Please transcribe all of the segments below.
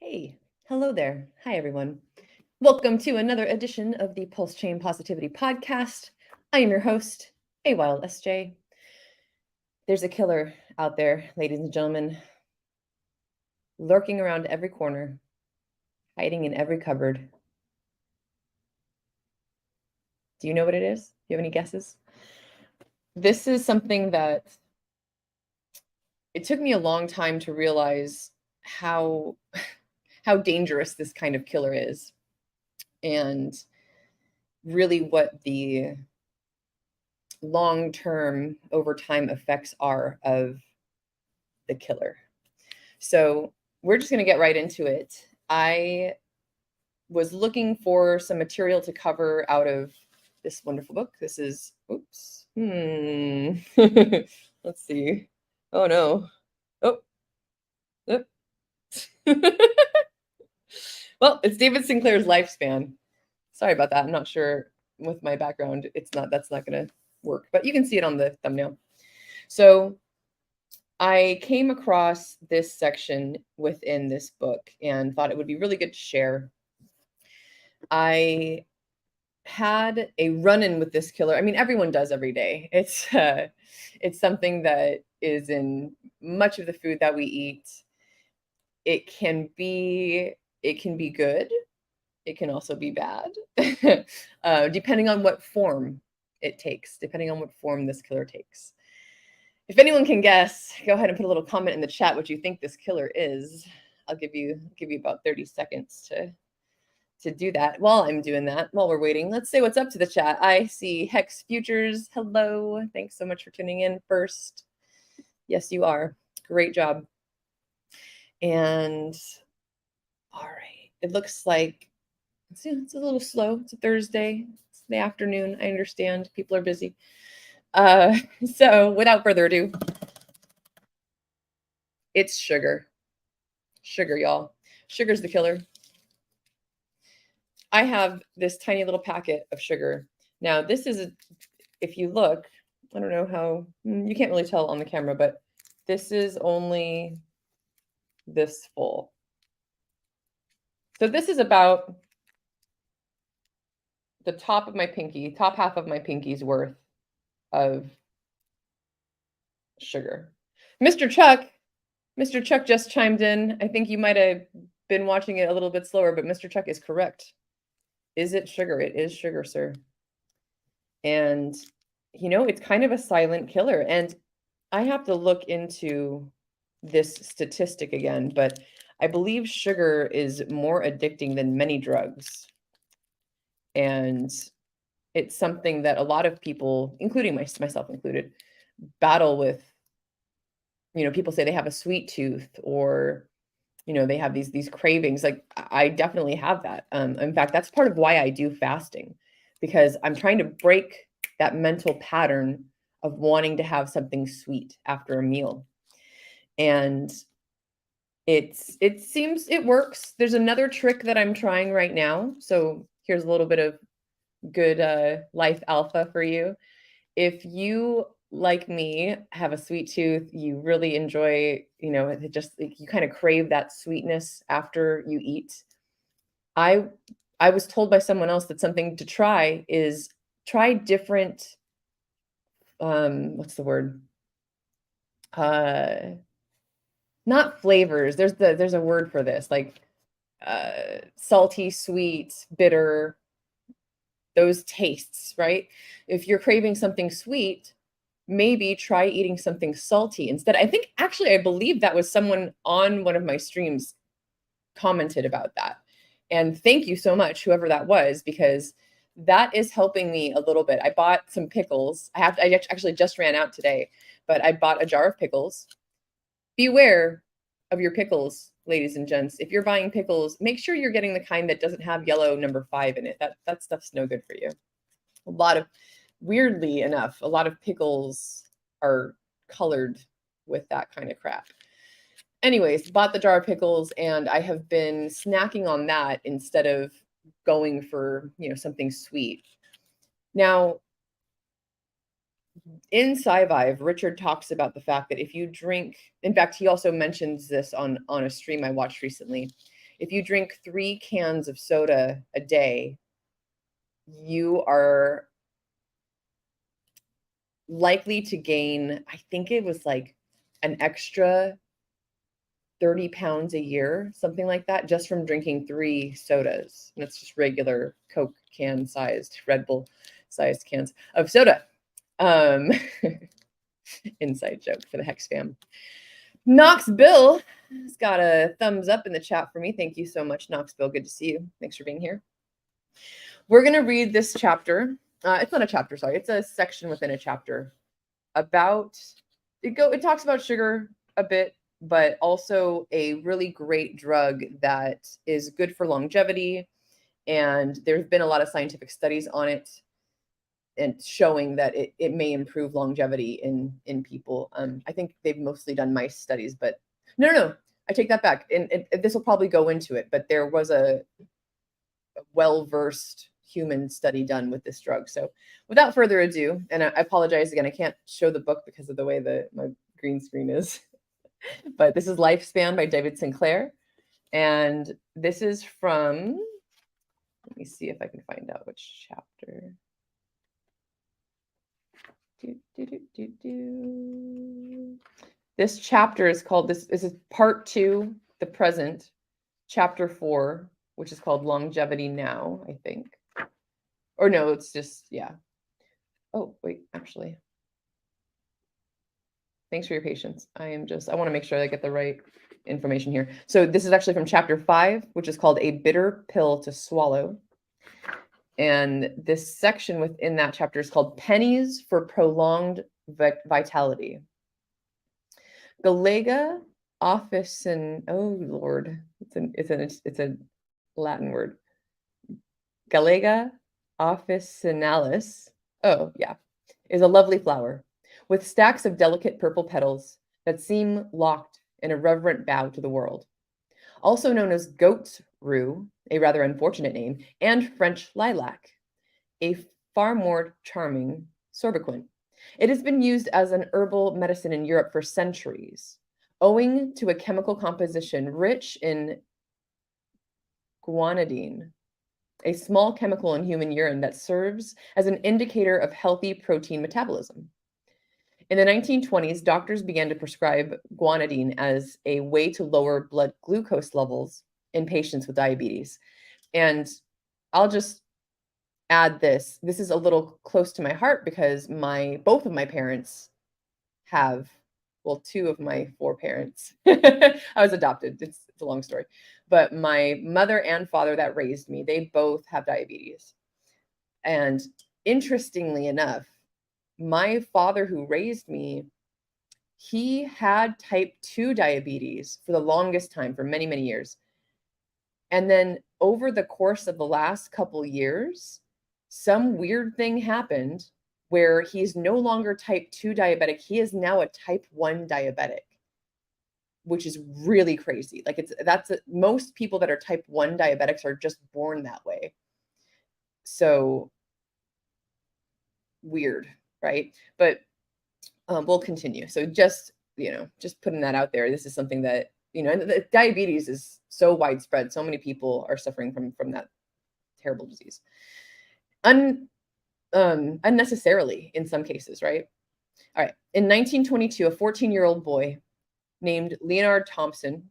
Hey, hello there. Hi, everyone. Welcome to another edition of the PulseChain Positivity Podcast. I am your host, A Wild SJ. There's a killer out there, ladies and gentlemen, lurking around every corner, hiding in every cupboard. Do you know what it is? Do you have any guesses? This is something that it took me a long time to realize how dangerous this kind of killer is, and really what the long-term over time effects are of the killer. So we're just going to get right into it. I was looking for some material to cover out of this wonderful book. This is, oops. Let's see. Oh no. Oh. Oh. Well, it's David Sinclair's Lifespan. Sorry about that. I'm not sure with my background. That's not going to work, but you can see it on the thumbnail. So I came across this section within this book and thought it would be really good to share. I had a run-in with this killer. I mean, everyone does every day. It's something that is in much of the food that we eat. It can be good. It can also be bad, depending on what form it takes, depending on what form this killer takes. If anyone can guess, go ahead and put a little comment in the chat what you think this killer is. I'll give you about 30 seconds to do that. While I'm doing that, while we're waiting, let's say what's up to the chat. I see Hex Futures. Hello. Thanks so much for tuning in first. Yes, you are. Great job. And all right. It looks like it's a little slow. It's a Thursday. It's the afternoon. I understand. People are busy. So without further ado, it's sugar. Sugar, y'all. Sugar's the killer. I have this tiny little packet of sugar. Now, this is, if you look, I don't know how, you can't really tell on the camera, but this is only this full. So this is about the top half of my pinky's worth of sugar. Mr. Chuck just chimed in. I think you might have been watching it a little bit slower, but Mr. Chuck is correct. Is it sugar? It is sugar, sir. And, it's kind of a silent killer. And I have to look into this statistic again, but I believe sugar is more addicting than many drugs. And it's something that a lot of people, including myself included, battle with. People say they have a sweet tooth, or they have these cravings. Like, I definitely have that. In fact, that's part of why I do fasting, because I'm trying to break that mental pattern of wanting to have something sweet after a meal. And it seems it works. There's another trick that I'm trying right now. So here's a little bit of good life alpha for you. If you, like me, have a sweet tooth, you really enjoy, it just like, you kind of crave that sweetness after you eat. I was told by someone else that something to try is try different, what's the word? Not flavors. There's a word for this, like salty, sweet, bitter, those tastes, right? If you're craving something sweet, maybe try eating something salty instead. I believe that was someone on one of my streams commented about that. And thank you so much, whoever that was, because that is helping me a little bit. I bought some pickles. I actually just ran out today, but I bought a jar of pickles. Beware of your pickles, ladies and gents. If you're buying pickles, make sure you're getting the kind that doesn't have yellow number 5 in it. That stuff's no good for you. Weirdly enough, a lot of pickles are colored with that kind of crap. Anyways, bought the jar of pickles, and I have been snacking on that instead of going for, something sweet. Now, in Sci-Vive, Richard talks about the fact that if you drink, in fact, he also mentions this on a stream I watched recently. If you drink 3 cans of soda a day, you are likely to gain, I think it was like an extra 30 pounds a year, something like that, just from drinking 3 sodas. And it's just regular Coke can sized, Red Bull sized cans of soda. Inside joke for the Hex fam. Knox Bill has got a thumbs up in the chat for me. Thank you so much, Knox Bill. Good to see you. Thanks for being here. We're going to read this chapter. It's not a chapter, sorry. It's a section within a chapter about, it talks about sugar a bit, but also a really great drug that is good for longevity. And there's been a lot of scientific studies on it and showing that it may improve longevity in people. I think they've mostly done mice studies, but no, I take that back. And this will probably go into it, but there was a well-versed human study done with this drug. So without further ado, and I apologize again, I can't show the book because of the way my green screen is, but this is Lifespan by David Sinclair. And this is from, let me see if I can find out which chapter. This chapter is called, this is part 2, the present, chapter 4, which is called Longevity Now, I think. Or no, it's just, yeah. Oh, wait, actually. Thanks for your patience. I want to make sure I get the right information here. So this is actually from chapter 5, which is called A Bitter Pill to Swallow. And this section within that chapter is called Pennies for Prolonged Vitality. Galega officin, oh Lord, it's a Latin word. Galega officinalis, oh yeah, is a lovely flower with stacks of delicate purple petals that seem locked in a reverent bow to the world. Also known as goat's rue, a rather unfortunate name, and French lilac, a far more charming sorbiquin. It has been used as an herbal medicine in Europe for centuries, owing to a chemical composition rich in guanidine, a small chemical in human urine that serves as an indicator of healthy protein metabolism. In the 1920s, doctors began to prescribe guanidine as a way to lower blood glucose levels in patients with diabetes. And I'll just add this. This is a little close to my heart because both of my parents have, well, 2 of my 4 parents. I was adopted. It's a long story. But my mother and father that raised me, they both have diabetes. And interestingly enough, my father who raised me, he had type 2 diabetes for the longest time, for many, many years. And then over the course of the last couple years, some weird thing happened where he's no longer type 2 diabetic. He is now a type 1 diabetic, which is really crazy. Like most people that are type 1 diabetics are just born that way. So weird, right? But we'll continue. So just putting that out there. This is something that, and diabetes is so widespread. So many people are suffering from that terrible disease. Unnecessarily in some cases, right? All right. In 1922, a 14-year-old boy named Leonard Thompson,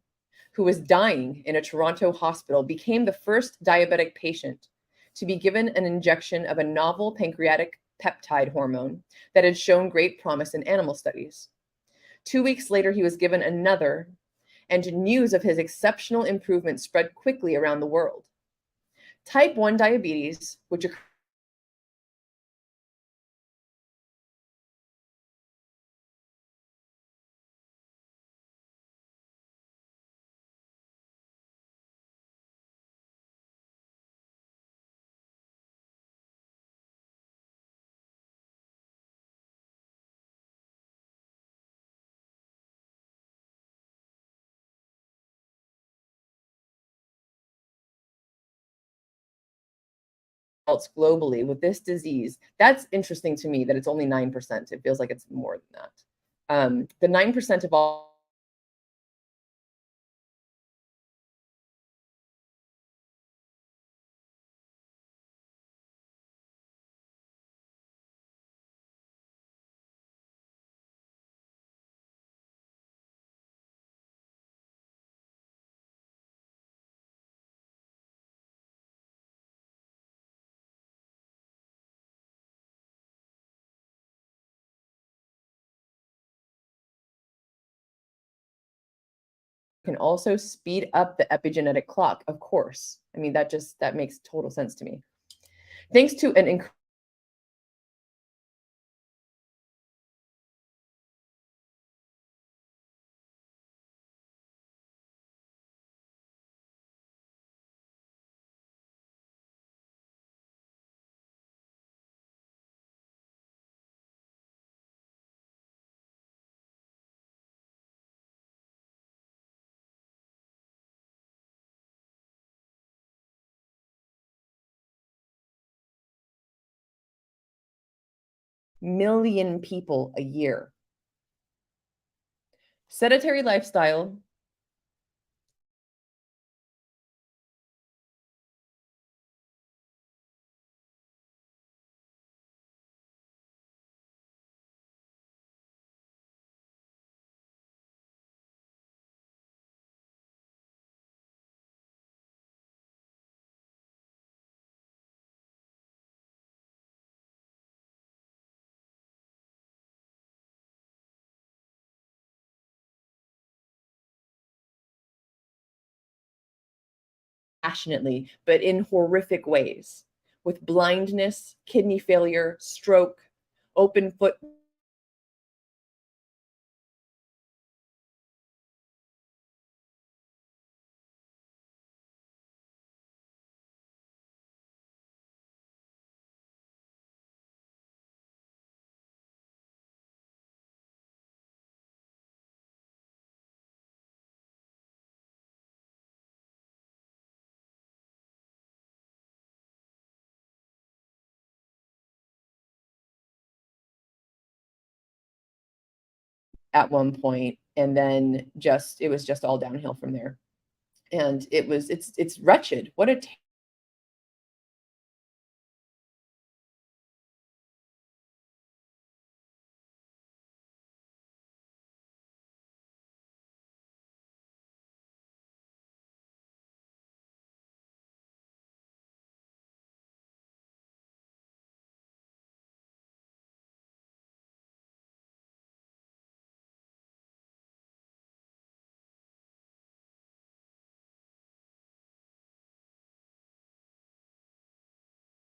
who was dying in a Toronto hospital, became the first diabetic patient to be given an injection of a novel pancreatic peptide hormone that had shown great promise in animal studies. 2 weeks later, he was given another, and news of his exceptional improvement spread quickly around the world. Type 1 diabetes, which globally with this disease, that's interesting to me that it's only 9%. It feels like it's more than that. The 9% of all can also speed up the epigenetic clock, of course. I mean, that makes total sense to me. Thanks to an million people a year. Sedentary lifestyle passionately, but in horrific ways, with blindness, kidney failure, stroke, open foot at one point, and then it was just all downhill from there. And it's wretched. What a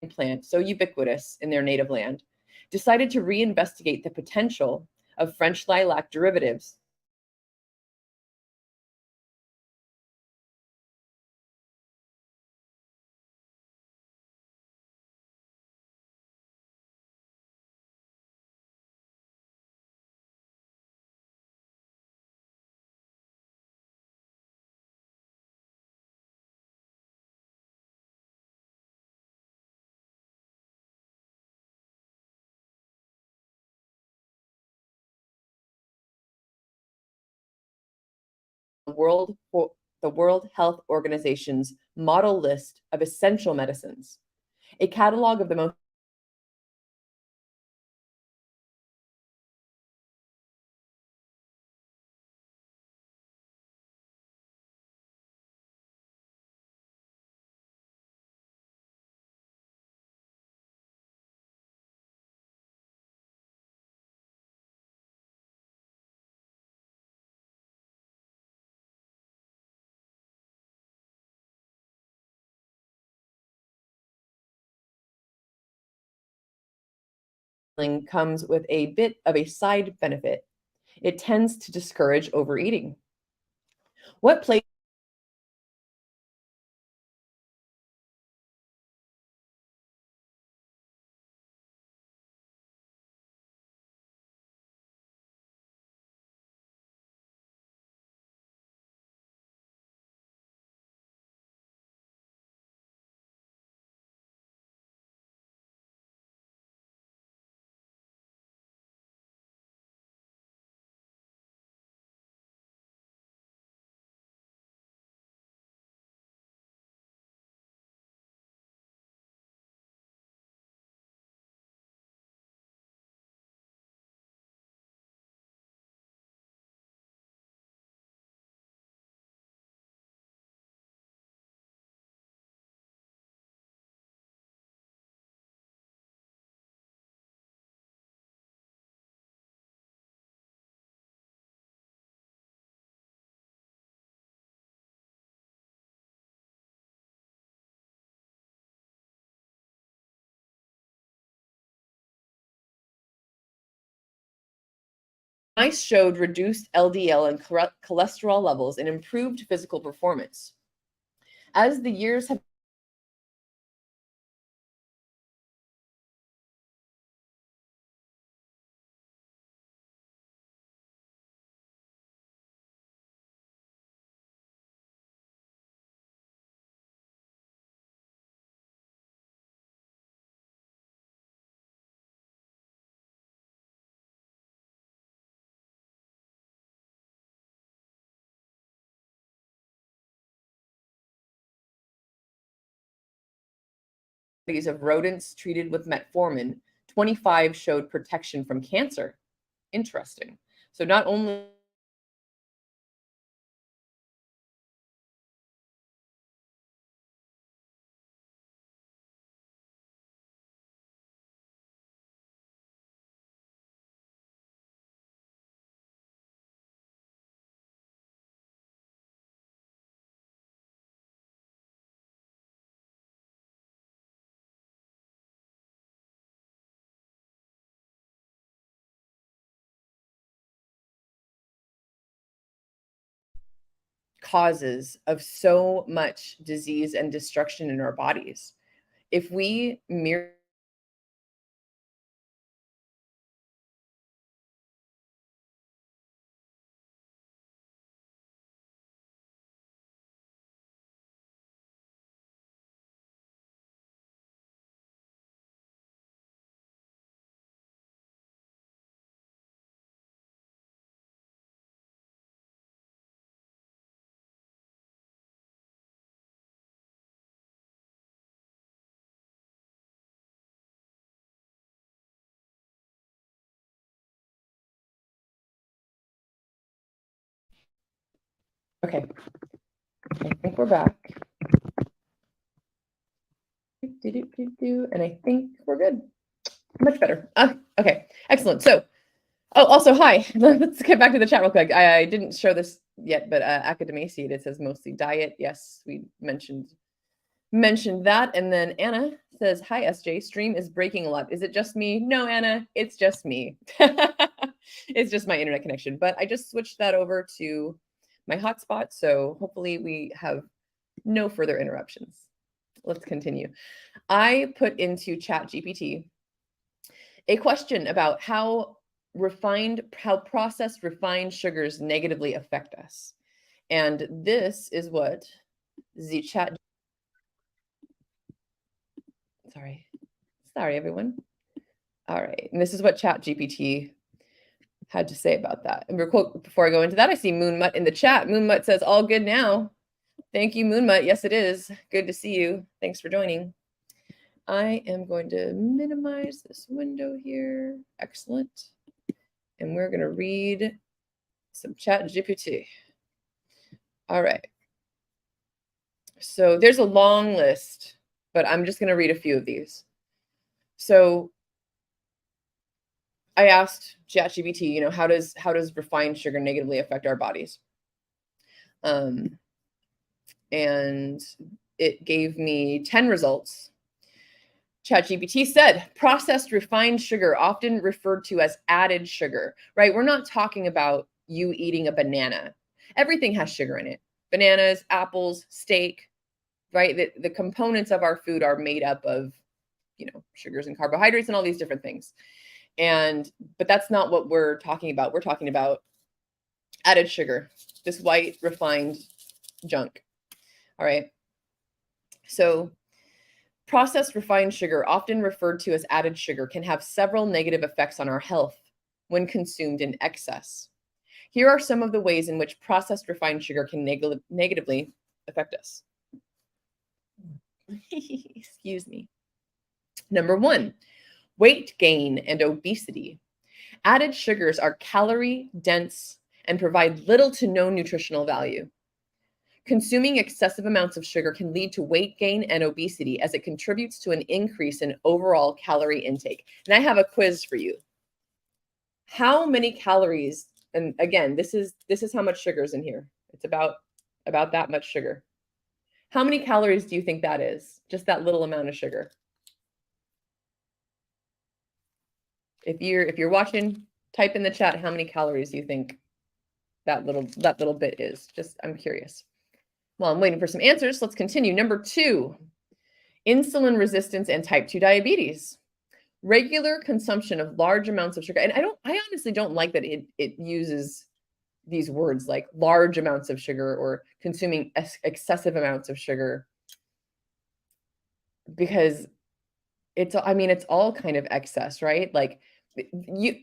plant so ubiquitous in their native land, decided to reinvestigate the potential of French lilac derivatives world the World Health Organization's model list of essential medicines, a catalog of the most comes with a bit of a side benefit. It tends to discourage overeating. What place Mice showed reduced LDL and cholesterol levels and improved physical performance. As the years have studies of rodents treated with metformin, 25 showed protection from cancer. Interesting. So not only causes of so much disease and destruction in our bodies. If we mirror okay, I think we're back. And I think we're good. Much better. Okay, excellent. So, oh, also, hi. Let's get back to the chat real quick. I didn't show this yet, but Academia, it says mostly diet. Yes, we mentioned that. And then Anna says, hi, SJ. Stream is breaking a lot. Is it just me? No, Anna, it's just me. It's just my internet connection. But I just switched that over to my hotspot. So hopefully we have no further interruptions. Let's continue. I put into ChatGPT a question about how processed refined sugars negatively affect us. And this is what the chat, sorry, everyone. All right, and this is what ChatGPT had to say about that. And before I go into that, I see Moonmutt in the chat. Moonmutt says, all good now. Thank you, Moonmutt. Yes, it is. Good to see you. Thanks for joining. I am going to minimize this window here. Excellent. And we're going to read some ChatGPT. All right. So there's a long list, but I'm just going to read a few of these. So I asked ChatGPT, how does refined sugar negatively affect our bodies? And it gave me 10 results. ChatGPT said, processed refined sugar, often referred to as added sugar, right? We're not talking about you eating a banana. Everything has sugar in it. Bananas, apples, steak, right? The components of our food are made up of, sugars and carbohydrates and all these different things. But that's not what we're talking about. We're talking about added sugar, this white refined junk. All right. So processed refined sugar, often referred to as added sugar, can have several negative effects on our health when consumed in excess. Here are some of the ways in which processed refined sugar can negatively affect us. Excuse me. Number 1, weight gain and obesity. Added sugars are calorie dense and provide little to no nutritional value. Consuming excessive amounts of sugar can lead to weight gain and obesity as it contributes to an increase in overall calorie intake. And I have a quiz for you. How many calories, and again, this is how much sugar is in here. It's about that much sugar. How many calories do you think that is? Just that little amount of sugar. If you're watching, Type in the chat how many calories you think that little bit is. Just, I'm curious. Well, I'm waiting for some answers. Let's continue. Number 2, insulin resistance and type 2 diabetes. Regular consumption of large amounts of sugar. And I honestly don't like that it uses these words like large amounts of sugar or consuming excessive amounts of sugar, because it's all kind of excess, right? Like,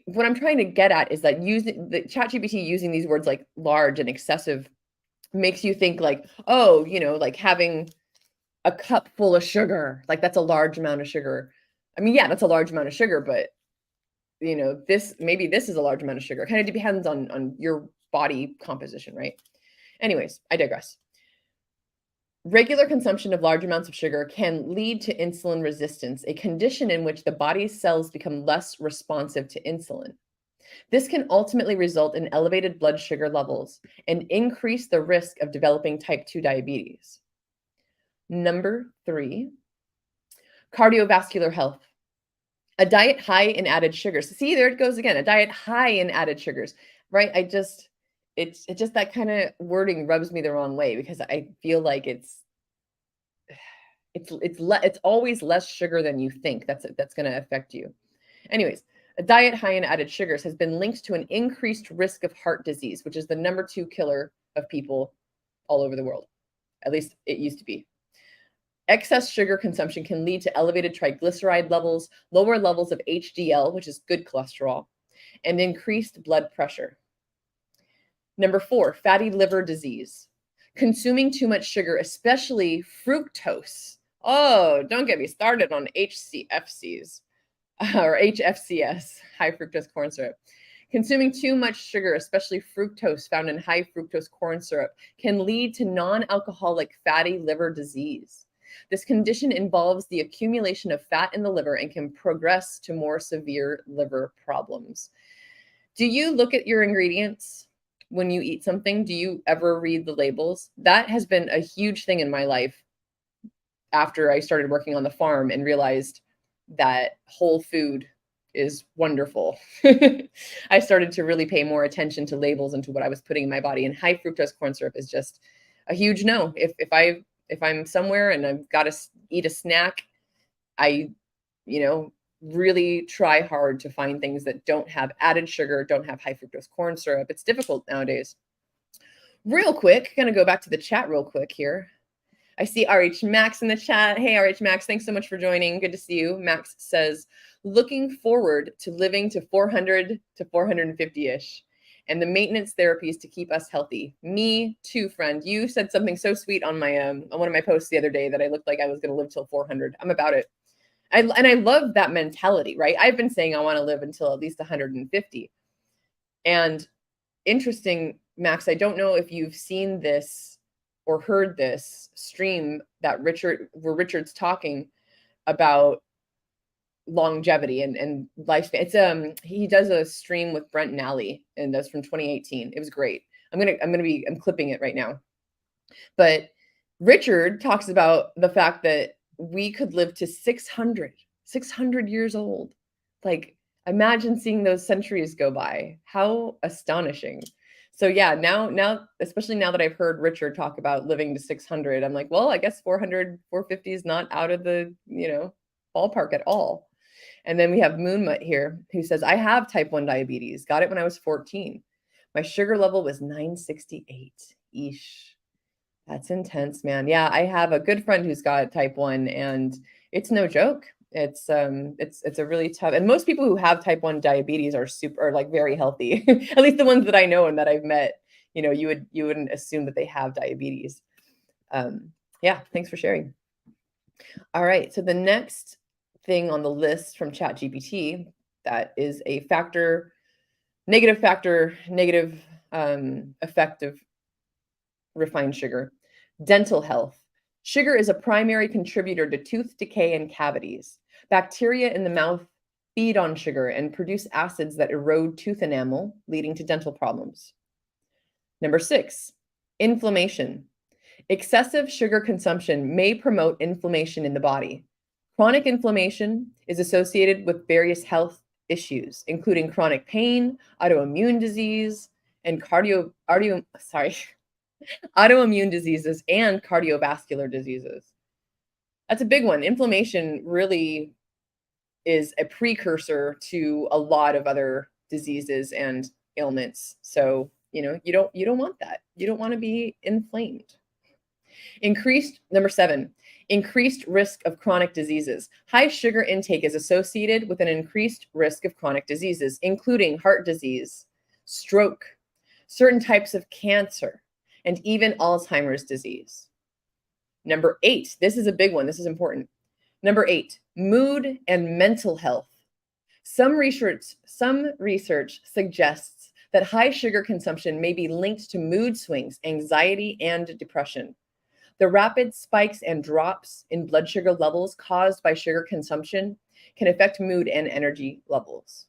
what I'm trying to get at is that using the ChatGPT using these words like large and excessive makes you think like, oh, like having a cup full of sugar, like that's a large amount of sugar. I mean, yeah, that's a large amount of sugar, but this is a large amount of sugar. It kind of depends on your body composition, right? Anyways, I digress. Regular consumption of large amounts of sugar can lead to insulin resistance, a condition in which the body's cells become less responsive to insulin. This can ultimately result in elevated blood sugar levels and increase the risk of developing type 2 diabetes. Number 3, cardiovascular health. A diet high in added sugars. See, there it goes again. A diet high in added sugars, right? It's just that kind of wording rubs me the wrong way, because I feel like it's always less sugar than you think that's going to affect you. Anyways, a diet high in added sugars has been linked to an increased risk of heart disease, which is the number 2 killer of people all over the world. At least it used to be. Excess sugar consumption can lead to elevated triglyceride levels, lower levels of HDL, which is good cholesterol, and increased blood pressure. Number 4, fatty liver disease. Consuming too much sugar, especially fructose. Oh, don't get me started on HCFCs or HFCS, high fructose corn syrup. Consuming too much sugar, especially fructose found in high fructose corn syrup, can lead to non-alcoholic fatty liver disease. This condition involves the accumulation of fat in the liver and can progress to more severe liver problems. Do you look at your ingredients when you eat something? Do you ever read the labels? That has been a huge thing in my life after I started working on the farm and realized that whole food is wonderful. I started to really pay more attention to labels and to what I was putting in my body. And high fructose corn syrup is just a huge no. If I'm somewhere and I've got to eat a snack, I, really try hard to find things that don't have added sugar, don't have high fructose corn syrup. It's difficult nowadays. Real quick, gonna go back to the chat real quick here. I see RH Max in the chat. Hey, RH Max, thanks so much for joining. Good to see you. Max says, looking forward to living to 400 to 450-ish. And the maintenance therapies to keep us healthy. Me too, friend. You said something so sweet on my on one of my posts the other day that I looked like I was going to live till 400. I'm about it. And I love that mentality, right? I've been saying I want to live until at least 150. And interesting, Max, I don't know if you've seen this or heard this stream that where Richard's talking about longevity and lifespan. It's he does a stream with Brent and Allie, and that's from 2018. It was great. I'm clipping it right now. But Richard talks about the fact that we could live to 600 years old. Like, imagine seeing those centuries go by. How astonishing. So yeah, now, especially now that I've heard Richard talk about living to 600, I'm like, well, I guess 400, 450 is not out of the, ballpark at all. And then we have Moonmut here who says, I have type 1 diabetes. Got it when I was 14. My sugar level was 968. Eesh. That's intense, man. Yeah, I have a good friend who's got type 1, and it's no joke. It's a really tough, and most people who have type 1 diabetes are like very healthy. At least the ones that I know and that I've met, you wouldn't assume that they have diabetes. Yeah, thanks for sharing. All right, so the next thing on the list from ChatGPT that is a negative effect of refined sugar. Dental health. Sugar is a primary contributor to tooth decay and cavities. Bacteria in the mouth feed on sugar and produce acids that erode tooth enamel, leading to dental problems. Number 6, inflammation. Excessive sugar consumption may promote inflammation in the body. Chronic inflammation is associated with various health issues, including chronic pain, autoimmune disease, and autoimmune diseases and cardiovascular diseases. That's a big one. Inflammation really is a precursor to a lot of other diseases and ailments. So, you don't want that. You don't want to be inflamed. Number 7, increased risk of chronic diseases. High sugar intake is associated with an increased risk of chronic diseases, including heart disease, stroke, certain types of cancer, and even Alzheimer's disease. Number 8, this is a big one. This is important. Number 8, mood and mental health. Some research suggests that high sugar consumption may be linked to mood swings, anxiety, and depression. The rapid spikes and drops in blood sugar levels caused by sugar consumption can affect mood and energy levels.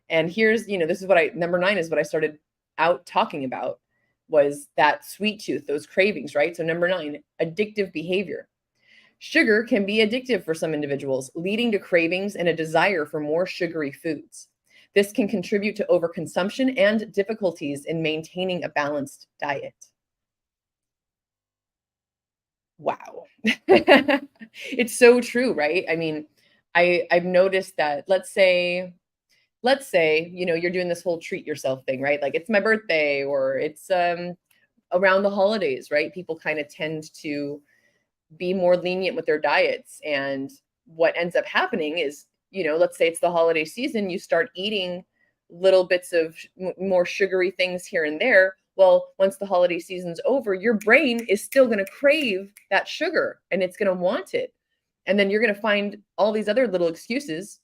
And here's, number 9 is what I started out talking about, was that sweet tooth, those cravings, right? So number 9, addictive behavior. Sugar can be addictive for some individuals, leading to cravings and a desire for more sugary foods. This can contribute to overconsumption and difficulties in maintaining a balanced diet. Wow. It's so true, right? I mean, I've noticed that, let's say, you're doing this whole treat yourself thing, right? Like, it's my birthday, or it's around the holidays, right? People kind of tend to be more lenient with their diets. And what ends up happening is, let's say it's the holiday season, you start eating little bits of more sugary things here and there. Well, once the holiday season's over, your brain is still going to crave that sugar, and it's going to want it. And then you're going to find all these other little excuses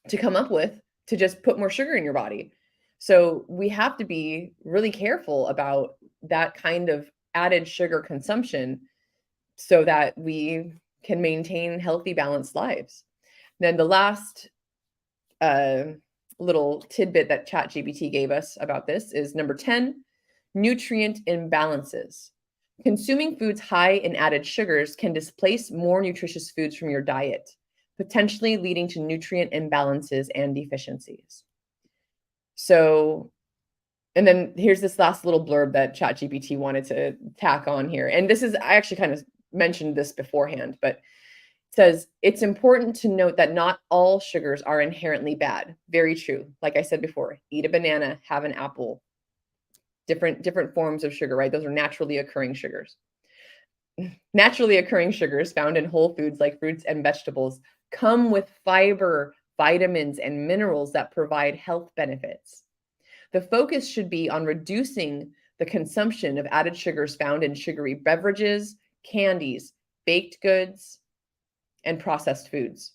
to come up with to just put more sugar in your body. So we have to be really careful about that kind of added sugar consumption so that we can maintain healthy, balanced lives. Then the last little tidbit that ChatGPT gave us about this is number 10, nutrient imbalances. Consuming foods high in added sugars can displace more nutritious foods from your diet, potentially leading to nutrient imbalances and deficiencies. So, and then here's this last little blurb that ChatGPT wanted to tack on here. And this is, I actually kind of mentioned this beforehand, but it says, it's important to note that not all sugars are inherently bad. Very true. Like I said before, eat a banana, have an apple, different forms of sugar, right? Those are naturally occurring sugars. Naturally occurring sugars found in whole foods like fruits and vegetables come with fiber, vitamins, and minerals that provide health benefits. The focus should be on reducing the consumption of added sugars found in sugary beverages, candies, baked goods, and processed foods.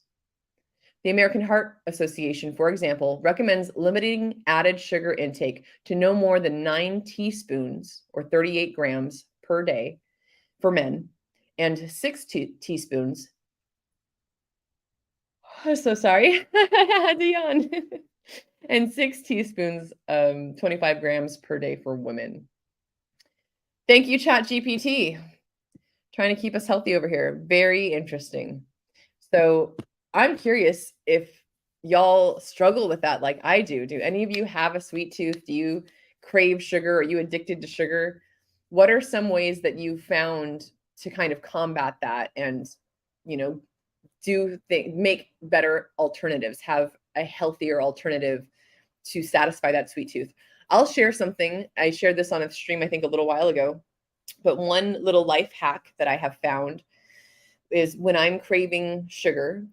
The American Heart Association, for example, recommends limiting added sugar intake to no more than 9 teaspoons or 38 grams per day for men, and 6 teaspoons. I'm so sorry. I had to yawn. And 6 teaspoons, 25 grams per day for women. Thank you, ChatGPT. Trying to keep us healthy over here. Very interesting. So I'm curious if y'all struggle with that like I do. Do any of you have a sweet tooth? Do you crave sugar? Are you addicted to sugar? What are some ways that you found to kind of combat that and, make better alternatives, have a healthier alternative to satisfy that sweet tooth? I'll share something. I shared this on a stream, I think, a little while ago, but one little life hack that I have found is when I'm craving sugar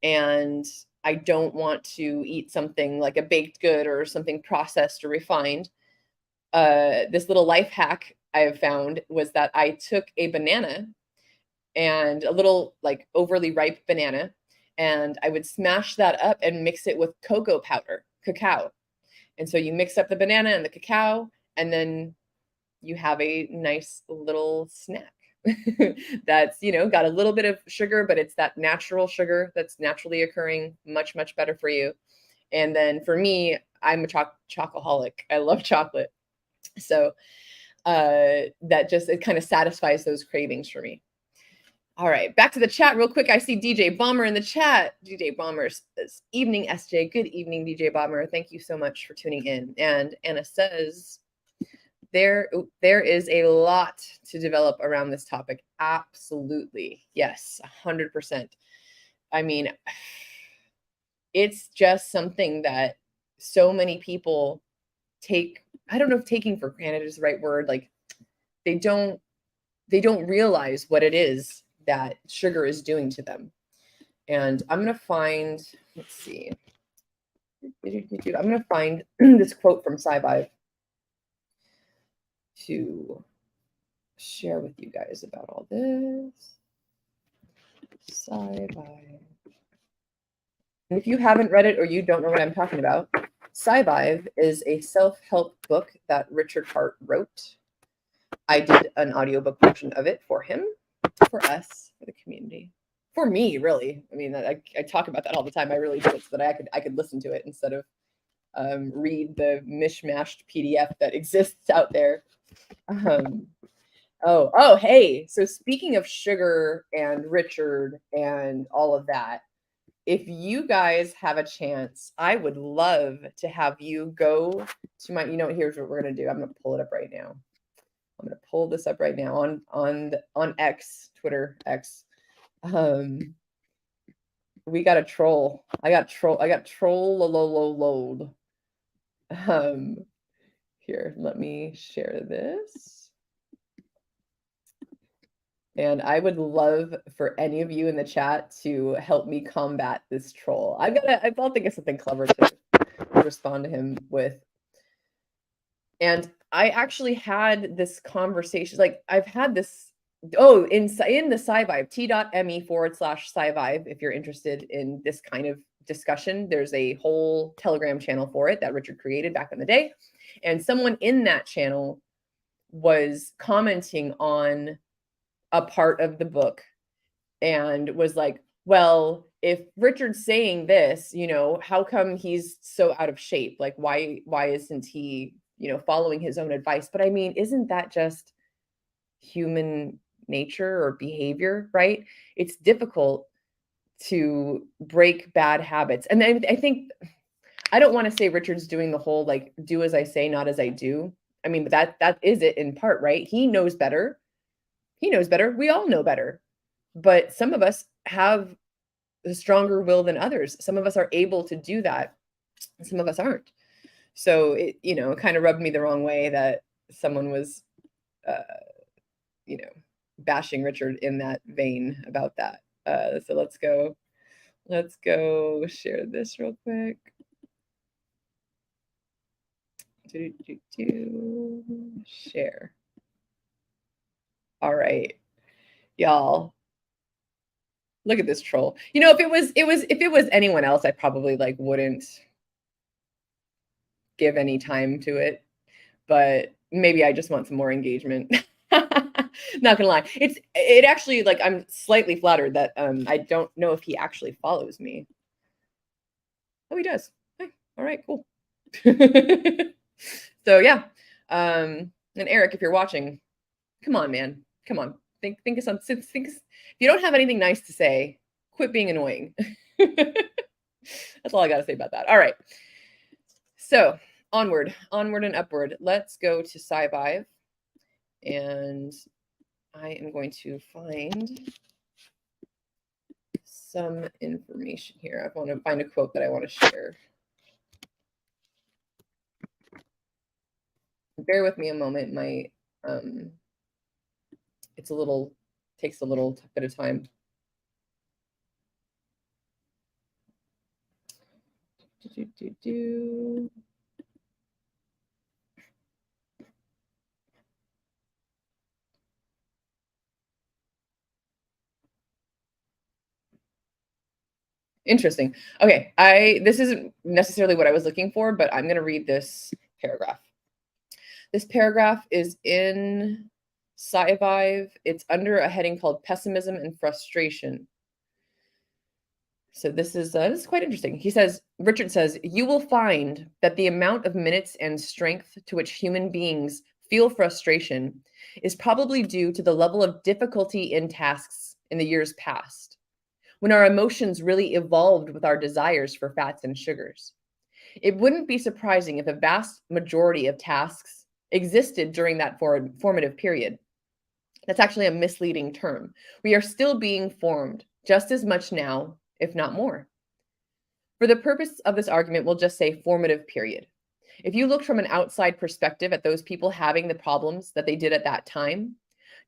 and I don't want to eat something like a baked good or something processed or refined, this little life hack I have found was that I took a banana, and a little like overly ripe banana, and I would smash that up and mix it with cocoa powder, cacao. And so you mix up the banana and the cacao, and then you have a nice little snack that's, got a little bit of sugar, but it's that natural sugar that's naturally occurring, much, much better for you. And then for me, I'm a chocoholic. I love chocolate. So that just, it kind of satisfies those cravings for me. All right, back to the chat real quick. I see DJ Bomber in the chat. DJ Bomber says, evening, SJ. Good evening, DJ Bomber. Thank you so much for tuning in. And Anna says, there is a lot to develop around this topic. Absolutely. Yes, 100%. I mean, it's just something that so many people take, I don't know if taking for granted is the right word. Like they don't realize what it is that sugar is doing to them. And I'm going to find, let's see. I'm going to find this quote from SciVive to share with you guys about all this. SciVive. And if you haven't read it or you don't know what I'm talking about, SciVive is a self-help book that Richard Hart wrote. I did an audiobook version of it for him, for us, for the community, for me, really. I mean, I talk about that all the time. I really do it so that I could listen to it instead of read the mishmashed PDF that exists out there. Oh, hey. So speaking of sugar and Richard and all of that, if you guys have a chance, I would love to have you go to my, here's what we're going to do. I'm going to pull it up right now. I'm going to pull this up right now on X, Twitter X. We got a troll. I got troll load. Here, let me share this. And I would love for any of you in the chat to help me combat this troll. I'll think of something clever to respond to him with. And I actually had this conversation, like I've had this, in the SciVive, t.me/SciVive, if you're interested in this kind of discussion. There's a whole Telegram channel for it that Richard created back in the day. And someone in that channel was commenting on a part of the book and was like, well, if Richard's saying this, how come he's so out of shape? Like, why isn't he, following his own advice? But I mean, isn't that just human nature or behavior, right? It's difficult to break bad habits. And then I think, I don't want to say Richard's doing the whole, like, do as I say, not as I do. I mean, but that is it in part, right? He knows better. We all know better. But some of us have a stronger will than others. Some of us are able to do that. Some of us aren't. So it, kind of rubbed me the wrong way that someone was, bashing Richard in that vein about that. So let's go share this real quick. Share. All right, y'all. Look at this troll. If it was anyone else, I probably wouldn't give any time to it. But maybe I just want some more engagement. Not gonna lie. It actually, I'm slightly flattered that I don't know if he actually follows me. Oh, he does. Hey, all right, cool. So yeah. And Eric, if you're watching, come on, man. Come on. Think of something. If you don't have anything nice to say, quit being annoying. That's all I gotta say about that. All right. So onward and upward. Let's go to SciVive. And I am going to find some information here. I want to find a quote that I want to share. Bear with me a moment. My takes a little bit of time. Interesting. Okay, this isn't necessarily what I was looking for, but I'm going to read this paragraph. This paragraph is in SciVive. It's under a heading called Pessimism and Frustration. So this is quite interesting. Richard says, you will find that the amount of minutes and strength to which human beings feel frustration is probably due to the level of difficulty in tasks in the years past, when our emotions really evolved with our desires for fats and sugars. It wouldn't be surprising if a vast majority of tasks existed during that formative period. That's actually a misleading term. We are still being formed just as much now, if not more. For the purpose of this argument, we'll just say formative period. If you looked from an outside perspective at those people having the problems that they did at that time,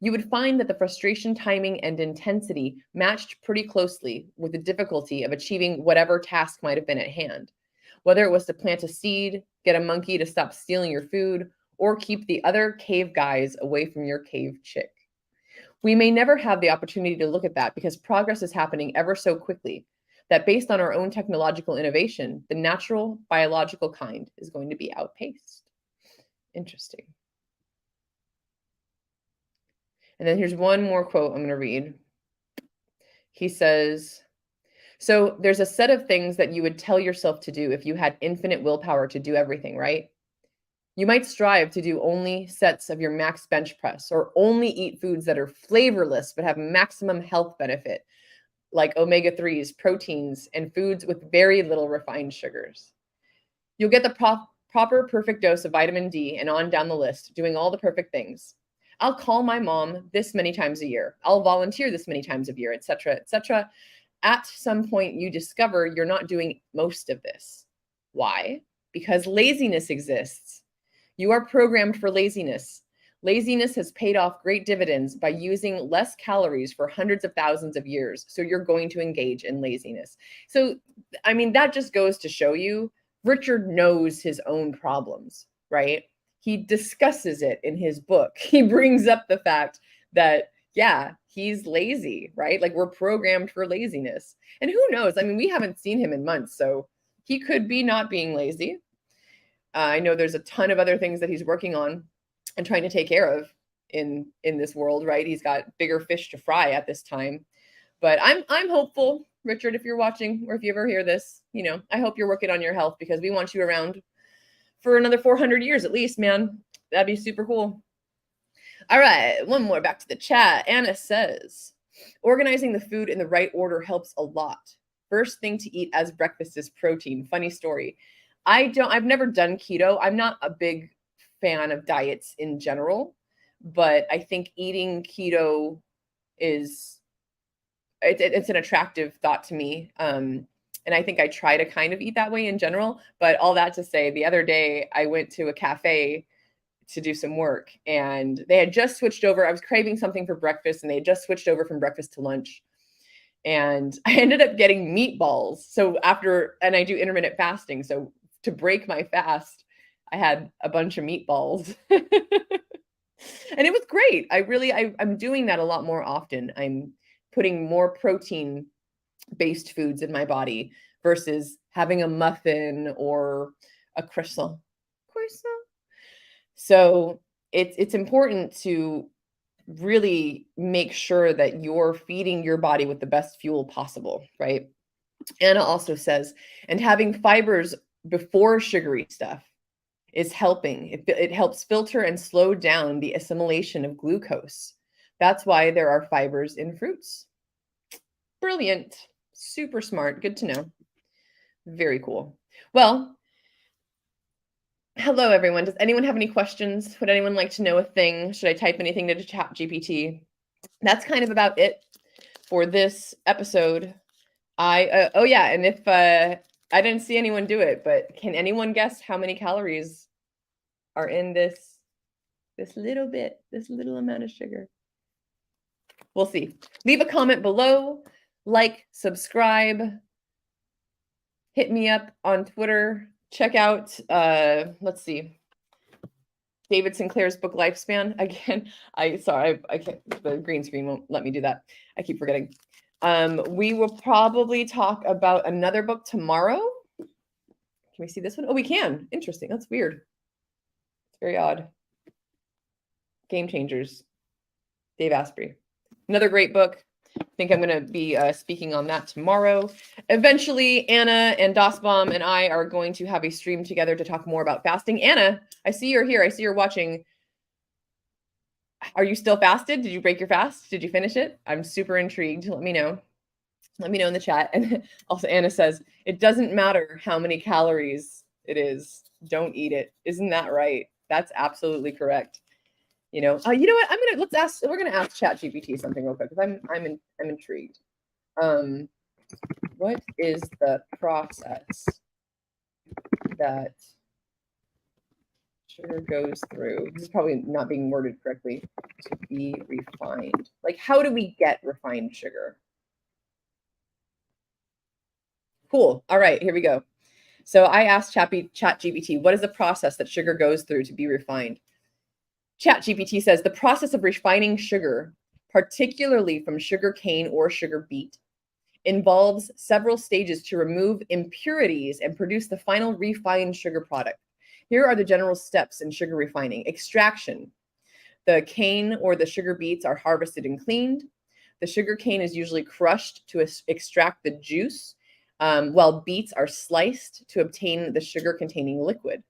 you would find that the frustration, timing, and intensity matched pretty closely with the difficulty of achieving whatever task might have been at hand, whether it was to plant a seed, get a monkey to stop stealing your food, or keep the other cave guys away from your cave chick. We may never have the opportunity to look at that because progress is happening ever so quickly that based on our own technological innovation, the natural biological kind is going to be outpaced. Interesting. And then here's one more quote I'm going to read. He says, so there's a set of things that you would tell yourself to do if you had infinite willpower to do everything, right? You might strive to do only sets of your max bench press or only eat foods that are flavorless but have maximum health benefit, like omega-3s, proteins, and foods with very little refined sugars. You'll get the proper perfect dose of vitamin D and on down the list, doing all the perfect things. I'll call my mom this many times a year. I'll volunteer this many times a year, etc., etc. At some point, you discover you're not doing most of this. Why? Because laziness exists. You are programmed for laziness. Laziness has paid off great dividends by using less calories for hundreds of thousands of years. So you're going to engage in laziness. So, I mean, that just goes to show you Richard knows his own problems, right? He discusses it in his book. He brings up the fact that, yeah, he's lazy, right? Like we're programmed for laziness. And who knows? I mean, we haven't seen him in months, so he could be not being lazy. I know there's a ton of other things that he's working on and trying to take care of in this world, right? He's got bigger fish to fry at this time. But I'm hopeful, Richard, if you're watching or if you ever hear this, you know, I hope you're working on your health because we want you around for another 400 years at least, man. That'd be super cool. All right, one more back to the chat. Anna says, organizing the food in the right order helps a lot. First thing to eat as breakfast is protein. Funny story. I've never done keto. I'm not a big fan of diets in general, but I think eating keto is, it's an attractive thought to me. And I think I try to kind of eat that way in general. But all that to say, the other day I went to a cafe to do some work and they had just switched over. I was craving something for breakfast and they had just switched over from breakfast to lunch. And I ended up getting meatballs. So and I do intermittent fasting. So to break my fast, I had a bunch of meatballs. And it was great. I'm doing that a lot more often. I'm putting more protein-based foods in my body versus having a muffin or a croissant. So it's important to really make sure that you're feeding your body with the best fuel possible, right? Anna also says, and having fibers before sugary stuff is helping. It helps filter and slow down the assimilation of glucose. That's why there are fibers in fruits. Brilliant. Super smart. Good to know. Very cool. Well, hello, everyone. Does anyone have any questions? Would anyone like to know a thing? Should I type anything to ChatGPT? That's kind of about it for this episode. Oh yeah, and if I didn't see anyone do it, but can anyone guess how many calories are in this little amount of sugar? We'll see. Leave a comment below, like, subscribe, hit me up on Twitter. Check out, let's see, David Sinclair's book Lifespan. Again, I can't, the green screen won't let me do that. I keep forgetting. We will probably talk about another book tomorrow. Can we see this one? Oh, we can. Interesting. That's weird. It's very odd. Game Changers. Dave Asprey. Another great book. I think I'm going to be speaking on that tomorrow. Eventually, Anna and Dasbaum and I are going to have a stream together to talk more about fasting. Anna, I see you're here. I see you're watching. Are you still fasted? Did you break your fast? Did you finish it? I'm super intrigued. Let me know. Let me know in the chat. And also Anna says, it doesn't matter how many calories it is. Don't eat it. Isn't that right? That's absolutely correct. You know what? We're gonna ask ChatGPT something real quick because I'm intrigued. What is the process that sugar goes through? This is probably not being worded correctly. To be refined. Like, how do we get refined sugar? Cool. All right, here we go. So I asked ChatGPT, what is the process that sugar goes through to be refined? ChatGPT says the process of refining sugar, particularly from sugar cane or sugar beet, involves several stages to remove impurities and produce the final refined sugar product. Here are the general steps in sugar refining. Extraction. The cane or the sugar beets are harvested and cleaned. The sugar cane is usually crushed to extract the juice, while beets are sliced to obtain the sugar-containing liquid.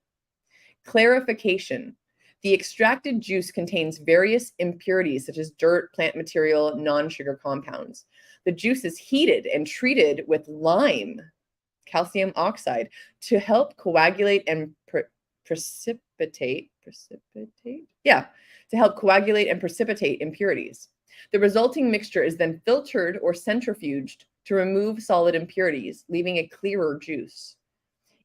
Clarification. The extracted juice contains various impurities such as dirt, plant material, non-sugar compounds. The juice is heated and treated with lime, calcium oxide, to help coagulate and precipitate. Yeah, to help coagulate and precipitate impurities. The resulting mixture is then filtered or centrifuged to remove solid impurities, leaving a clearer juice.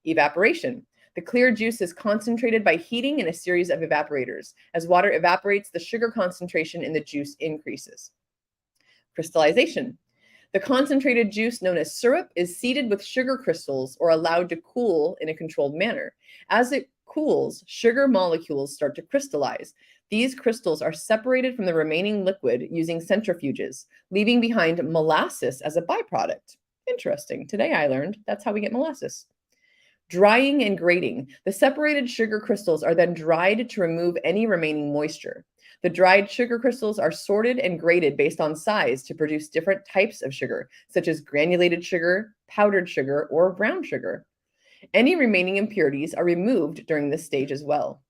Evaporation. The clear juice is concentrated by heating in a series of evaporators. As water evaporates, the sugar concentration in the juice increases. Crystallization. The concentrated juice known as syrup is seeded with sugar crystals or allowed to cool in a controlled manner. As it cools, sugar molecules start to crystallize. These crystals are separated from the remaining liquid using centrifuges, leaving behind molasses as a byproduct. Interesting. Today I learned that's how we get molasses. Drying and grating. The separated sugar crystals are then dried to remove any remaining moisture. The dried sugar crystals are sorted and graded based on size to produce different types of sugar, such as granulated sugar, powdered sugar, or brown sugar. Any remaining impurities are removed during this stage as well.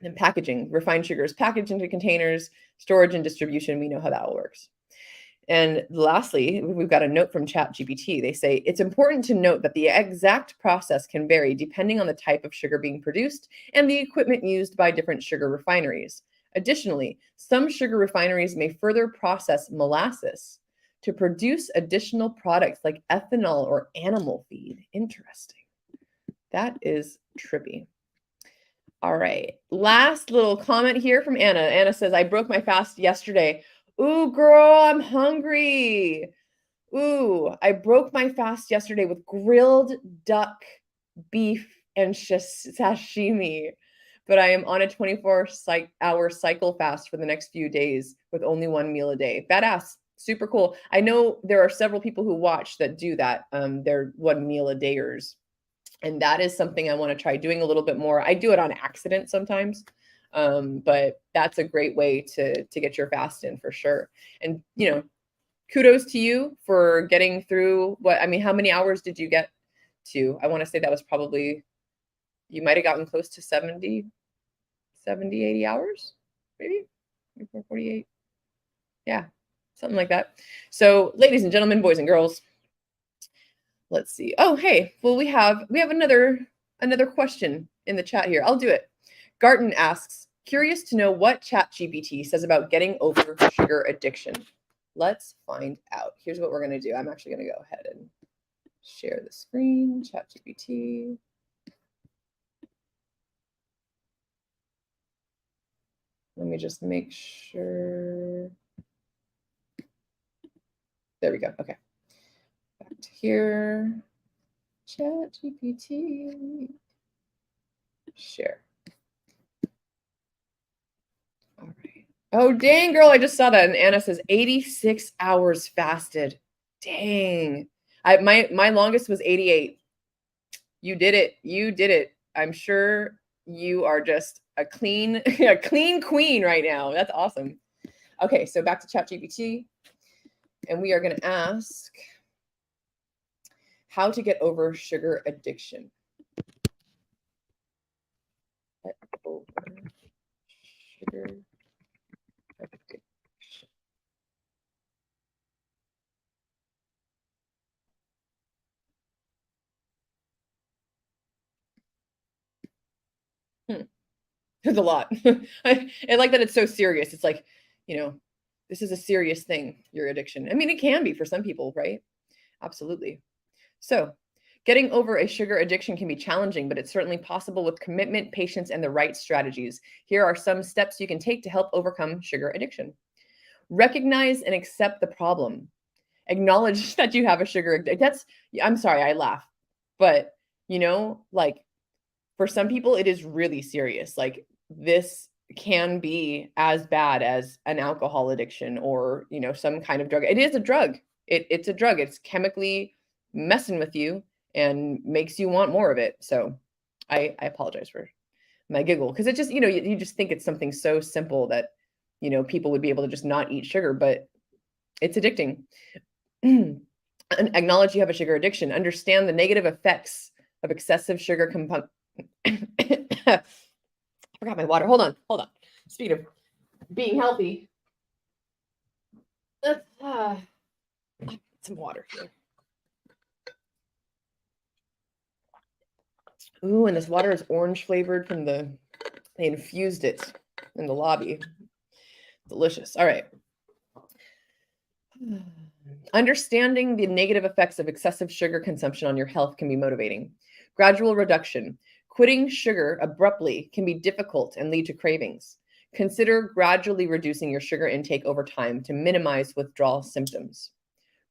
And packaging. Refined sugar is packaged into containers, storage and distribution. We know how that all works. And lastly, we've got a note from ChatGPT. They say, it's important to note that the exact process can vary depending on the type of sugar being produced and the equipment used by different sugar refineries. Additionally, some sugar refineries may further process molasses to produce additional products like ethanol or animal feed. Interesting. That is trippy. All right. Last little comment here from Anna. Anna says, I broke my fast yesterday. Ooh, girl, I'm hungry. Ooh, I broke my fast yesterday with grilled duck, beef, and sashimi. But I am on a 24-hour cycle fast for the next few days with only one meal a day. Badass. Super cool. I know there are several people who watch that do that. They're 1 meal a dayers. And that is something I want to try doing a little bit more. I do it on accident sometimes. But that's a great way to get your fast in for sure. And, you know, kudos to you for getting through how many hours did you get to? I want to say that was probably, you might have gotten close to 70, 80 hours, maybe 48. Yeah, something like that. So ladies and gentlemen, boys and girls, let's see. Oh, hey, well, we have another question in the chat here. I'll do it. Garten asks, curious to know what ChatGPT says about getting over sugar addiction. Let's find out. Here's what we're going to do. I'm actually going to go ahead and share the screen, ChatGPT. Let me just make sure. There we go. Okay. Back to here. ChatGPT. Share. All right. Oh, dang, girl. I just saw that. And Anna says 86 hours fasted. Dang. My longest was 88. You did it. You did it. I'm sure you are just a clean queen right now. That's awesome. Okay, so back to ChatGPT. And we are going to ask how to get over sugar addiction. Get over sugar There's a lot. I like that it's so serious. It's like, you know, this is a serious thing, your addiction. I mean, it can be for some people, right? Absolutely. So, getting over a sugar addiction can be challenging, but it's certainly possible with commitment, patience, and the right strategies. Here are some steps you can take to help overcome sugar addiction. Recognize and accept the problem. Acknowledge that you have a sugar addiction. I'm sorry, I laugh. But, like for some people, it is really serious. Like this can be as bad as an alcohol addiction or, some kind of drug. It is a drug. It's a drug. It's chemically messing with you and makes you want more of it. So I apologize for my giggle because it just, you just think it's something so simple that, people would be able to just not eat sugar, but it's addicting. And acknowledge you have a sugar addiction. Understand the negative effects of excessive sugar I forgot my water. Hold on. Speaking of being healthy, let's some water here. Ooh, and this water is orange flavored from they infused it in the lobby. Delicious. All right. Understanding the negative effects of excessive sugar consumption on your health can be motivating. Gradual reduction. Quitting sugar abruptly can be difficult and lead to cravings. Consider gradually reducing your sugar intake over time to minimize withdrawal symptoms.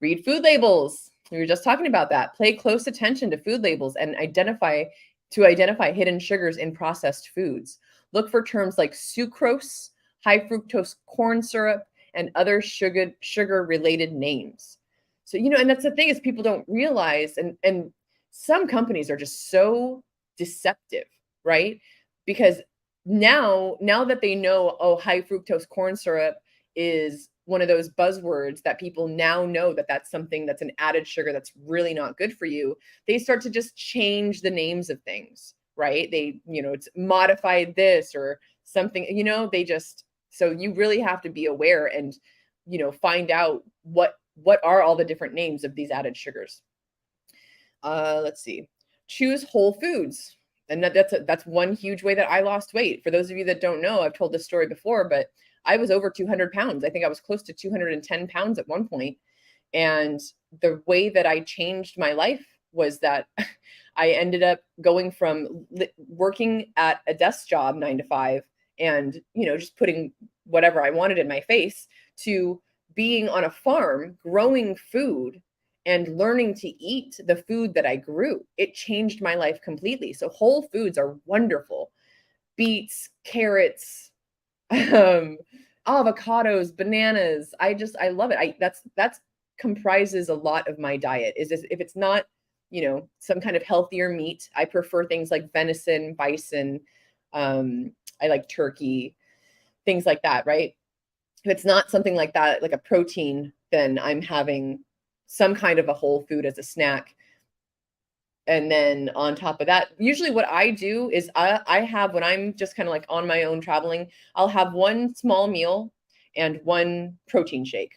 Read food labels. We were just talking about that. Pay close attention to food labels and identify hidden sugars in processed foods. Look for terms like sucrose, high fructose corn syrup, and other sugar-related names. So, and that's the thing is people don't realize, and some companies are just so deceptive, right? Because now that they know, oh, high fructose corn syrup is one of those buzzwords that people now know that that's something that's an added sugar that's really not good for you, they start to just change the names of things, right? They, it's modified this or something, so you really have to be aware and, find out what are all the different names of these added sugars. Let's see. Choose whole foods. And that's one huge way that I lost weight. For those of you that don't know, I've told this story before, but I was over 200 pounds. I think I was close to 210 pounds at one point. And the way that I changed my life was that I ended up going from working at a desk job 9 to 5 and, just putting whatever I wanted in my face to being on a farm, growing food and learning to eat the food that I grew. It changed my life completely. So whole foods are wonderful. Beets, carrots, avocados, bananas. I love it. That's comprises a lot of my diet. If it's not, some kind of healthier meat, I prefer things like venison, bison. I like turkey, things like that, right? If it's not something like that, like a protein, then I'm having some kind of a whole food as a snack. And then on top of that, usually what I do is I have, when I'm just kind of like on my own traveling, I'll have one small meal and one protein shake.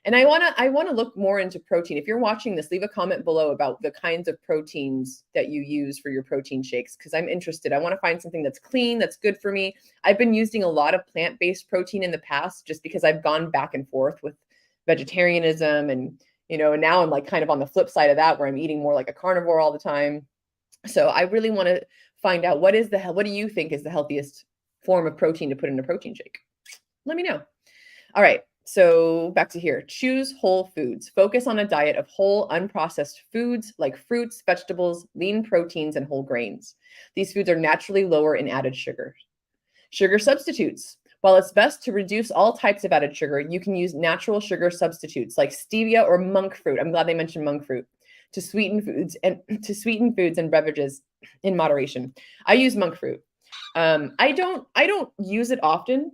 And I want to look more into protein. If you're watching this, leave a comment below about the kinds of proteins that you use for your protein shakes, because I'm interested. I want to find something that's clean, that's good for me. I've been using a lot of plant-based protein in the past just because I've gone back and forth with vegetarianism and, and now I'm like kind of on the flip side of that where I'm eating more like a carnivore all the time. So I really want to find out what do you think is the healthiest form of protein to put in a protein shake? Let me know. All right. So back to here, choose whole foods. Focus on a diet of whole, unprocessed foods like fruits, vegetables, lean proteins, and whole grains. These foods are naturally lower in added sugar. Sugar substitutes. While it's best to reduce all types of added sugar, you can use natural sugar substitutes like stevia or monk fruit. I'm glad they mentioned monk fruit to sweeten foods and beverages in moderation. I use monk fruit. I don't use it often.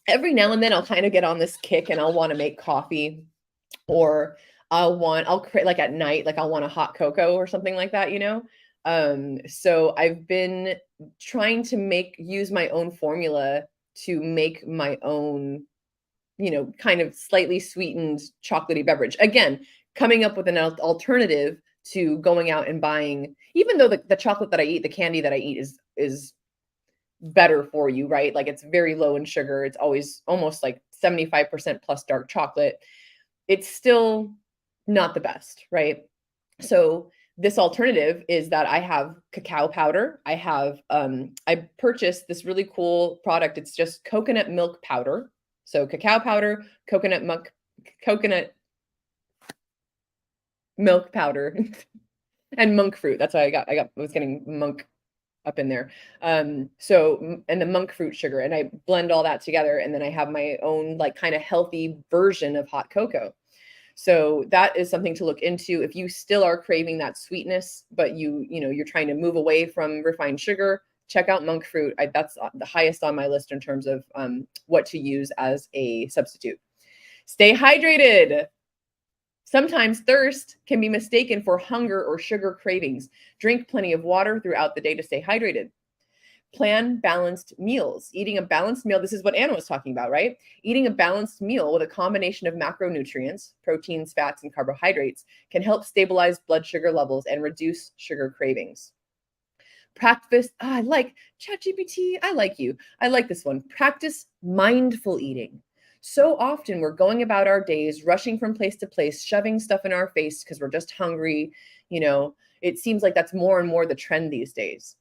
Every now and then I'll kind of get on this kick and I'll want to make coffee, or I'll create like at night, like I'll want a hot cocoa or something like that, So I've been trying to use my own formula to make my own, kind of slightly sweetened chocolatey beverage. Again, coming up with an alternative to going out and buying, even though the chocolate that I eat, the candy that I eat is better for you, right? Like it's very low in sugar. It's always almost like 75% plus dark chocolate. It's still not the best, right? So this alternative is that I have cacao powder. I purchased this really cool product. It's just coconut milk powder. So cacao powder, coconut milk powder, and monk fruit. That's why I was getting monk up in there. And the monk fruit sugar, and I blend all that together, and then I have my own like kind of healthy version of hot cocoa. So that is something to look into if you still are craving that sweetness, but you're trying to move away from refined sugar. Check out monk fruit. That's the highest on my list in terms of what to use as a substitute. Stay hydrated. Sometimes thirst can be mistaken for hunger or sugar cravings. Drink plenty of water throughout the day to stay hydrated. Plan balanced meals. Eating a balanced meal, this is what Anna was talking about, right? Eating a balanced meal with a combination of macronutrients, proteins, fats, and carbohydrates can help stabilize blood sugar levels and reduce sugar cravings. Practice, I like ChatGPT, I like you. I like this one. Practice mindful eating. So often we're going about our days, rushing from place to place, shoving stuff in our face because we're just hungry. It seems like that's more and more the trend these days.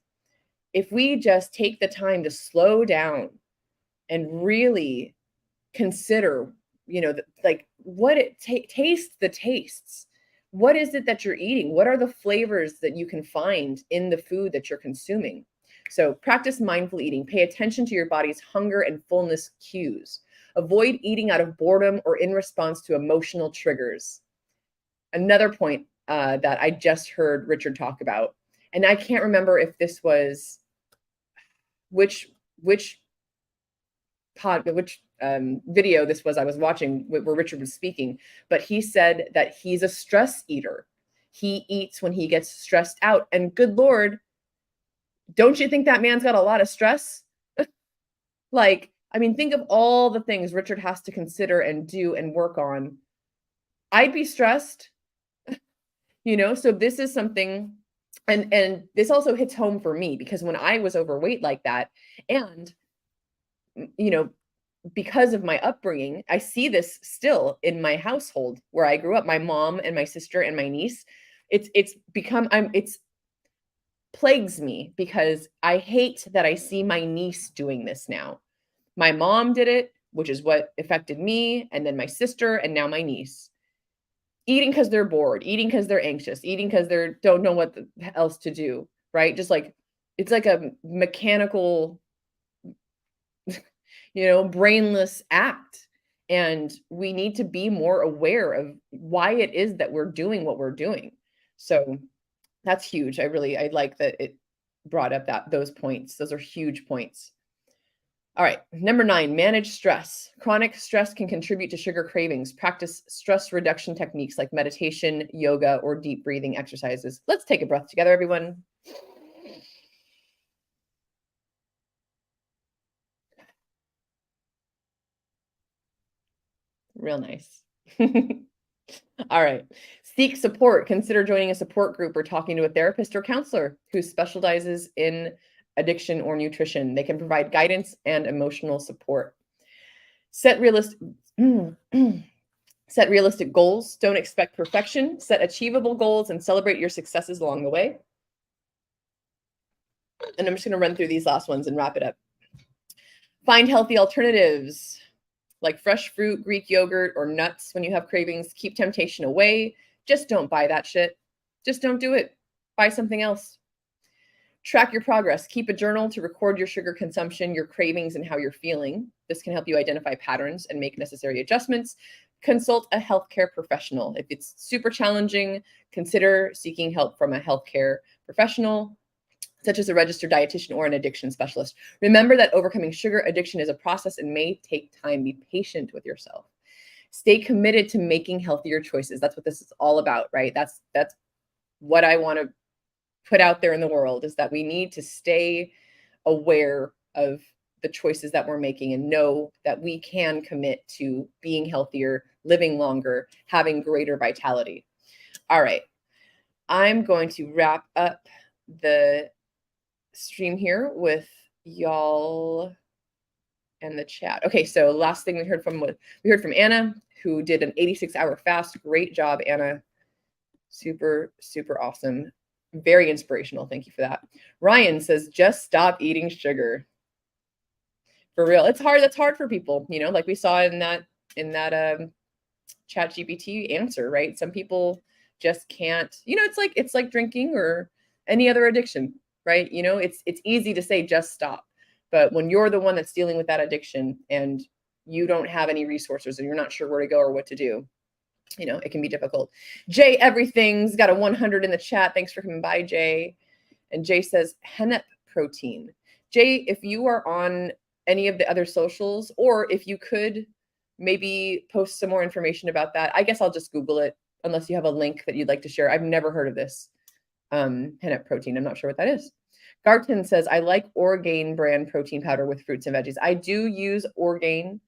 If we just take the time to slow down and really consider, like what it taste the tastes. What is it that you're eating? What are the flavors that you can find in the food that you're consuming? So practice mindful eating. Pay attention to your body's hunger and fullness cues. Avoid eating out of boredom or in response to emotional triggers. Another point that I just heard Richard talk about, and I can't remember if this was which video this was I was watching where Richard was speaking, but he said that he's a stress eater. He eats when he gets stressed out. And good Lord, don't you think that man's got a lot of stress? Like, I mean, think of all the things Richard has to consider and do and work on. I'd be stressed, so this is something, and this also hits home for me because when I was overweight like that, and because of my upbringing, I see this still in my household where I grew up, my mom and my sister and my niece. It's plagues me because I hate that I see my niece doing this now. My mom did it, which is what affected me, and then my sister, and now my niece. Eating because they're bored, eating because they're anxious, eating because they don't know what else to do, right? Just like it's like a mechanical brainless act. And we need to be more aware of why it is that we're doing what we're doing. So that's huge. I like that it brought up those points. Those are huge points. All right, number 9, manage stress. Chronic stress can contribute to sugar cravings. Practice stress reduction techniques like meditation, yoga, or deep breathing exercises. Let's take a breath together, everyone. Real nice. All right. Seek support. Consider joining a support group or talking to a therapist or counselor who specializes in addiction or nutrition. They can provide guidance and emotional support. Set realistic goals. Don't expect perfection. Set achievable goals and celebrate your successes along the way. And I'm just going to run through these last ones and wrap it up. Find healthy alternatives like fresh fruit, Greek yogurt, or nuts when you have cravings. Keep temptation away. Just don't buy that shit. Just don't do it. Buy something else. Track your progress. Keep a journal to record your sugar consumption, your cravings, and how you're feeling. This can help you identify patterns and make necessary adjustments. Consult a healthcare professional. If it's super challenging, consider seeking help from a healthcare professional, such as a registered dietitian or an addiction specialist. Remember that overcoming sugar addiction is a process and may take time. Be patient with yourself. Stay committed to making healthier choices. That's what this is all about, right? That's what I want to put out there in the world, is that we need to stay aware of the choices that we're making and know that we can commit to being healthier, living longer, having greater vitality. All right. I'm going to wrap up the stream here with y'all and the chat. Okay, so last thing we heard from Anna, who did an 86-hour fast. Great job, Anna. Super, super awesome. Very inspirational. Thank you for that. Ryan says, just stop eating sugar. For real. It's hard. That's hard for people, you know, like we saw in that chat GPT answer, right? Some people just can't, you know, it's like drinking or any other addiction, right? You know, it's easy to say just stop. But when you're the one that's dealing with that addiction and you don't have any resources and you're not sure where to go or what to do, you know, it can be difficult. Jay Everything's got a 100 in the chat. Thanks for coming by, Jay. And Jay says hemp protein. Jay, if you are on any of the other socials, or if you could maybe post some more information about that, I guess I'll just Google it, unless you have a link that you'd like to share. I've never heard of this hemp protein. I'm not sure what that is. Garton says, I like Orgain brand protein powder with fruits and veggies. I do use Orgain.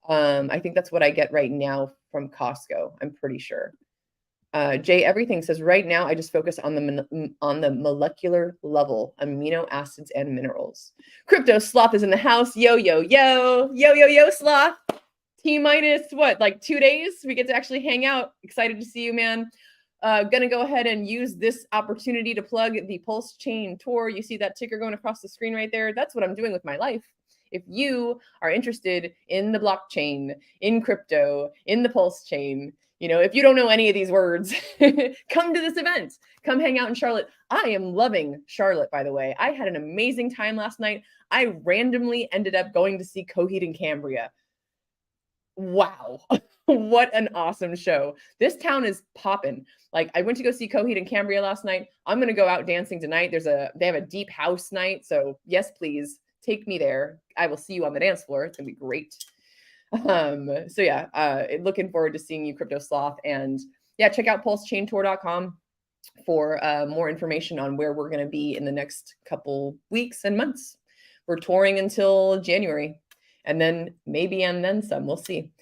I think that's what I get right now from Costco. I'm pretty sure. Jay Everything says, right now I just focus on the molecular level, amino acids and minerals. Crypto Sloth is in the house. Yo, yo, yo, yo, yo, yo, Sloth. T-minus what, like 2 days? We get to actually hang out. Excited to see you, man. Gonna go ahead and use this opportunity to plug the PulseChain tour. You see that ticker going across the screen right there? That's what I'm doing with my life. If you are interested in the blockchain, in crypto, in the PulseChain, you know, if you don't know any of these words, come to this event. Come hang out in Charlotte. I am loving Charlotte, by the way. I had an amazing time last night. I randomly ended up going to see Coheed and Cambria. Wow. What an awesome show. This town is popping. Like, I went to go see Coheed and Cambria last night. I'm going to go out dancing tonight. They have a deep house night. So yes, please take me there. I will see you on the dance floor. It's going to be great. So yeah, looking forward to seeing you, Crypto Sloth. And yeah, check out pulsechaintour.com for more information on where we're going to be in the next couple weeks and months. We're touring until January, and then maybe and then some. We'll see.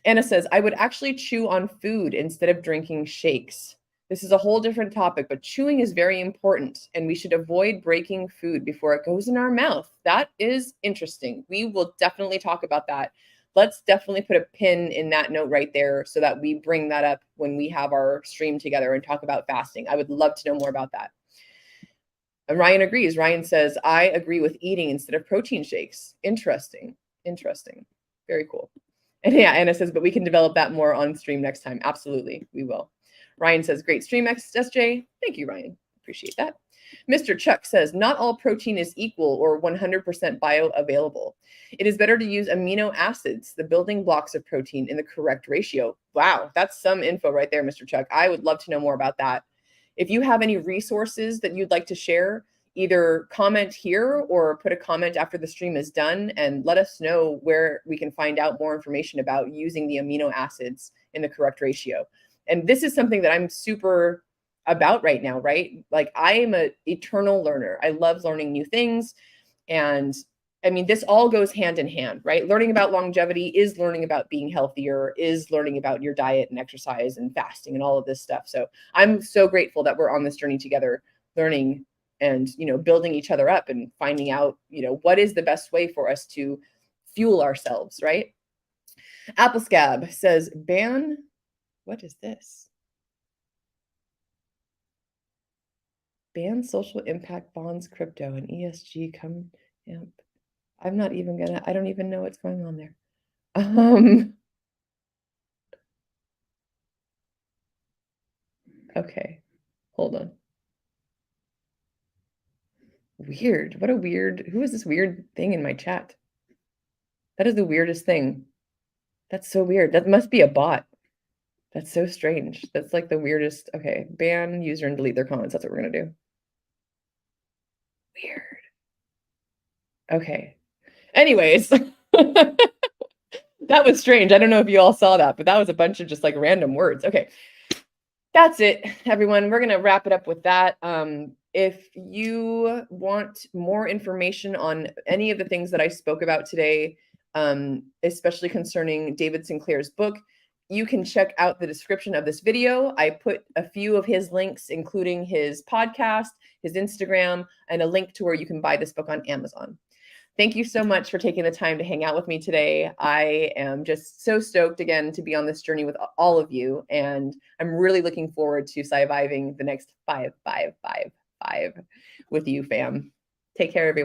Anna says, I would actually chew on food instead of drinking shakes. This is a whole different topic, but chewing is very important, and we should avoid breaking food before it goes in our mouth. That is interesting. We will definitely talk about that. Let's definitely put a pin in that note right there so that we bring that up when we have our stream together and talk about fasting. I would love to know more about that. And Ryan agrees. Ryan says, I agree with eating instead of protein shakes. Interesting. Interesting. Very cool. And yeah, Anna says, but we can develop that more on stream next time. Absolutely, we will. Ryan says, great stream, SJ. Thank you, Ryan. Appreciate that. Mr. Chuck says, not all protein is equal or 100% bioavailable. It is better to use amino acids, the building blocks of protein, in the correct ratio. Wow, that's some info right there, Mr. Chuck. I would love to know more about that. If you have any resources that you'd like to share, either comment here or put a comment after the stream is done and let us know where we can find out more information about using the amino acids in the correct ratio. And this is something that I'm super about right now, right? Like, I am an eternal learner. I love learning new things. And I mean, this all goes hand in hand, right? Learning about longevity is learning about being healthier, is learning about your diet and exercise and fasting and all of this stuff. So I'm so grateful that we're on this journey together, learning and, you know, building each other up and finding out, you know, what is the best way for us to fuel ourselves, right? Apple Scab says, ban, what is this? Ban social impact bonds, crypto, and ESG come. Yep. I'm not even gonna, I don't even know what's going on there. Okay, hold on. Weird. What a weird, who is this weird thing in my chat? That is the weirdest thing. That's so weird. That must be a bot. That's so strange. That's like the weirdest. Okay, ban user and delete their comments. That's what we're gonna do. Weird. Okay. Anyways, that was strange. I don't know if you all saw that, but that was a bunch of just like random words. Okay. That's it, everyone. We're gonna wrap it up with that. If you want more information on any of the things that I spoke about today, especially concerning David Sinclair's book, you can check out the description of this video. I put a few of his links, including his podcast, his Instagram, and a link to where you can buy this book on Amazon. Thank you so much for taking the time to hang out with me today. I am just so stoked again to be on this journey with all of you, and I'm really looking forward to surviving the next 5 with you, fam. Take care, everyone.